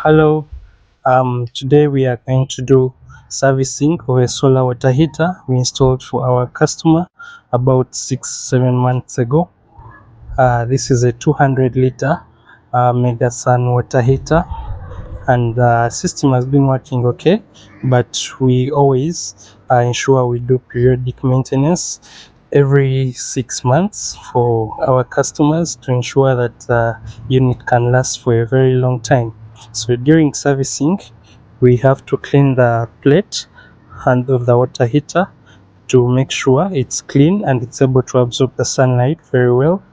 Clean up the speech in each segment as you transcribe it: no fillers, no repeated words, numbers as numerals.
Hello, today we are going to do servicing of a solar water heater we installed for our customer about 6-7 months ago. This is a 200 liter Mega Sun water heater, and the system has been working okay, but we always ensure we do periodic maintenance every 6 months for our customers to ensure that the unit can last for a very long time. So during servicing, we have to clean the plate and of the water heater to make sure it's clean and it's able to absorb the sunlight very well.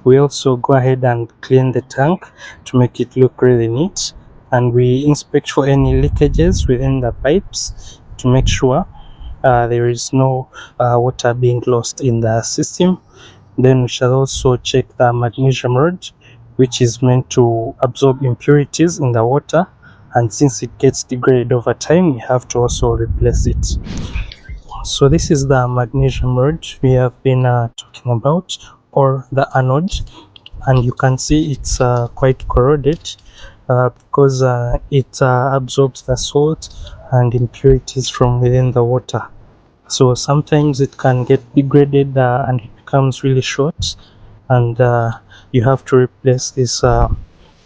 We also go ahead and clean the tank to make it look really neat, and we inspect for any leakages within the pipes to make sure there is no water being lost in the system. Then we shall also check the magnesium rod, which is meant to absorb impurities in the water, and since it gets degraded over time, we have to also replace it. So this is the magnesium rod we have been talking about, or the anode, and you can see it's quite corroded because it absorbs the salt and impurities from within the water. So sometimes it can get degraded and it becomes really short, and you have to replace this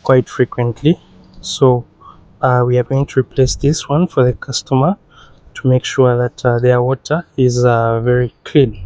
quite frequently. So we are going to replace this one for the customer to make sure that their water is very clean.